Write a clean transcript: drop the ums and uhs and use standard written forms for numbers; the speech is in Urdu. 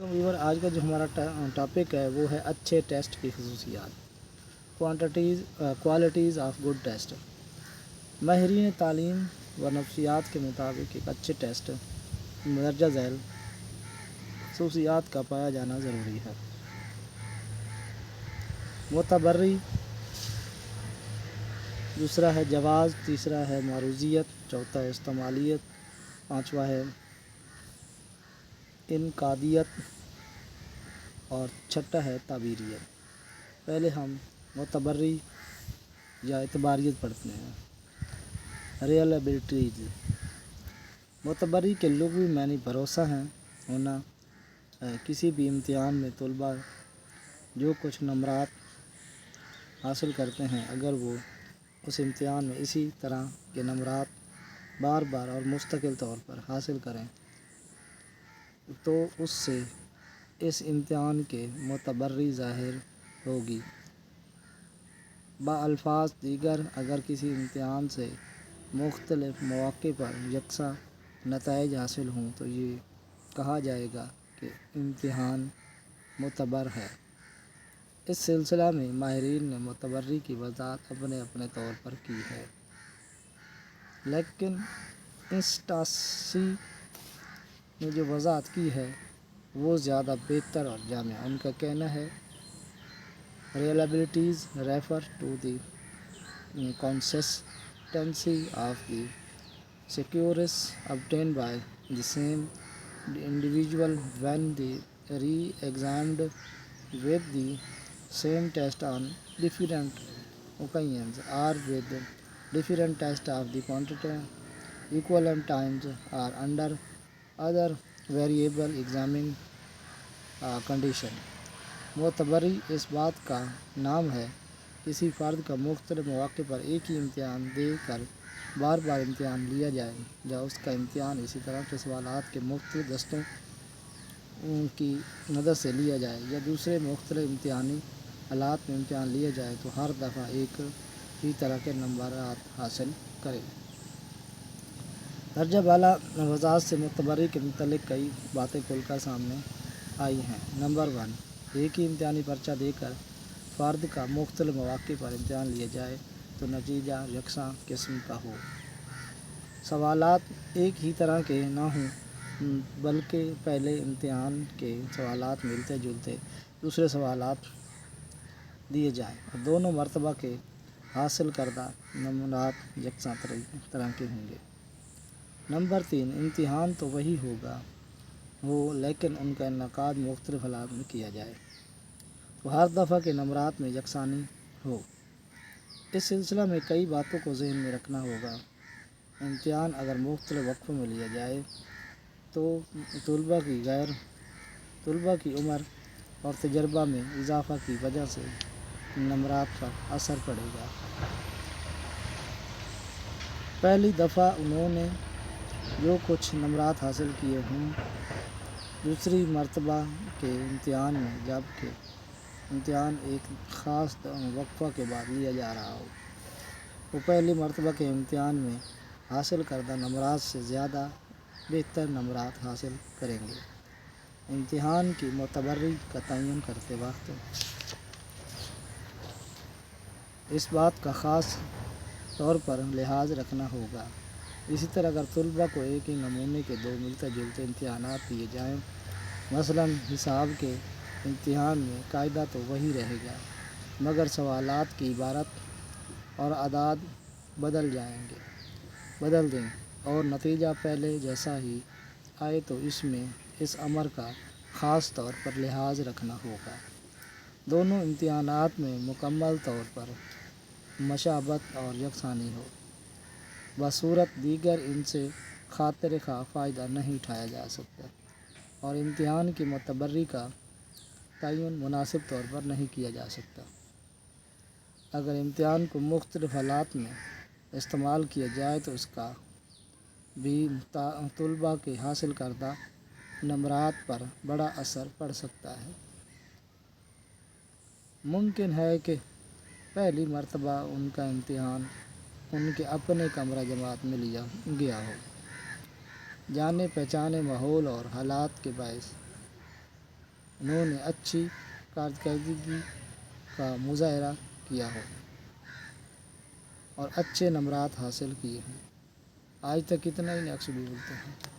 ویور آج کا جو ہمارا ٹاپک ہے وہ ہے اچھے ٹیسٹ کی خصوصیات، کوالٹیز آف گڈ ٹیسٹ۔ ماہرین تعلیم و نفسیات کے مطابق ایک اچھے ٹیسٹ مندرجہ ذیل خصوصیات کا پایا جانا ضروری ہے۔ معتبری، دوسرا ہے جواز، تیسرا ہے معروضیت، چوتھا ہے استعمالیت، پانچواں ہے انقادیت اور چھٹا ہے تعبیریت۔ پہلے ہم معتبری یا اعتباریت پڑھتے ہیں۔ ریلیبلٹیز، معتبری کے لغوی معنی بھروسہ ہے، ہونا ہے۔ کسی بھی امتحان میں طلباء جو کچھ نمرات حاصل کرتے ہیں، اگر وہ اس امتحان میں اسی طرح کے نمرات بار بار اور مستقل طور پر حاصل کریں تو اس سے اس امتحان کے معتبری ظاہر ہوگی۔ بالفاظ دیگر، اگر کسی امتحان سے مختلف مواقع پر یکساں نتائج حاصل ہوں تو یہ کہا جائے گا کہ امتحان معتبر ہے۔ اس سلسلہ میں ماہرین نے معتبری کی وضاحت اپنے اپنے طور پر کی ہے، لیکن انسٹاسی نے جو وضاحت کی ہے وہ زیادہ بہتر اور جامع۔ ان کا کہنا ہے reliabilities refer to the consistency of the scores obtained by the same individual when they re-examined with the same test on different occasions or with different tests of the equivalent times or under other variable examining condition۔ معتبری اس بات کا نام ہے کسی فرد کا مختلف مواقع پر ایک ہی امتحان دے کر بار بار امتحان لیا جائے، یا اس کا امتحان اسی طرح کے سوالات کے مختلف دستوں کی مدد سے لیا جائے، یا دوسرے مختلف امتحانی حالات میں امتحان لیا جائے تو ہر دفعہ ایک ہی طرح کے نمبرات حاصل کرے۔ درجہ بالا وضاحت سے معتبری کے متعلق کئی باتیں کھل کر سامنے آئی ہیں۔ نمبر 1، ایک ہی امتحانی پرچہ دے کر فرد کا مختلف مواقع پر امتحان لیا جائے تو نتیجہ یکساں قسم کا ہو۔ سوالات ایک ہی طرح کے نہ ہوں بلکہ پہلے امتحان کے سوالات ملتے جلتے دوسرے سوالات دیے جائیں اور دونوں مرتبہ کے حاصل کردہ نمرات یکساں طرح کے ہوں گے۔ نمبر 3، امتحان تو وہی ہو لیکن ان کا انعقاد مختلف حالات میں کیا جائے تو ہر دفعہ کے نمرات میں یکسانی ہو۔ اس سلسلہ میں کئی باتوں کو ذہن میں رکھنا ہوگا۔ امتحان اگر مختلف وقفوں میں لیا جائے تو طلباء کی عمر اور تجربہ میں اضافہ کی وجہ سے نمرات پر اثر پڑے گا۔ پہلی دفعہ انہوں نے جو کچھ نمرات حاصل کیے ہوں، دوسری مرتبہ کے امتحان میں جب کہ امتحان ایک خاص وقفہ کے بعد لیا جا رہا ہو، وہ پہلی مرتبہ کے امتحان میں حاصل کردہ نمرات سے زیادہ بہتر نمرات حاصل کریں گے۔ امتحان کی معتبری کا تعین کرتے وقت اس بات کا خاص طور پر لحاظ رکھنا ہوگا۔ اسی طرح اگر طلباء کو ایک ہی نمونے کے دو ملتے جلتے امتحانات دیے جائیں، مثلاً حساب کے امتحان میں قاعدہ تو وہی رہے گا مگر سوالات کی عبارت اور اعداد بدل دیں اور نتیجہ پہلے جیسا ہی آئے تو اس میں اس امر کا خاص طور پر لحاظ رکھنا ہوگا۔ دونوں امتحانات میں مکمل طور پر مشابہت اور یکسانی ہو، بصورت دیگر ان سے خاطر خواہ فائدہ نہیں اٹھایا جا سکتا اور امتحان کی معتبری کا تعین مناسب طور پر نہیں کیا جا سکتا۔ اگر امتحان کو مختلف حالات میں استعمال کیا جائے تو اس کا بھی طلباء کے حاصل کردہ نمرات پر بڑا اثر پڑ سکتا ہے۔ ممکن ہے کہ پہلی مرتبہ ان کا امتحان ان کے اپنے کمرہ جماعت میں لیا گیا ہو، جانے پہچانے ماحول اور حالات کے باعث انہوں نے اچھی کارکردگی کا مظاہرہ کیا ہو اور اچھے نمرات حاصل کیے ہیں۔ آج تک اتنا ہی، نیکسٹ بھی بولتے ہیں۔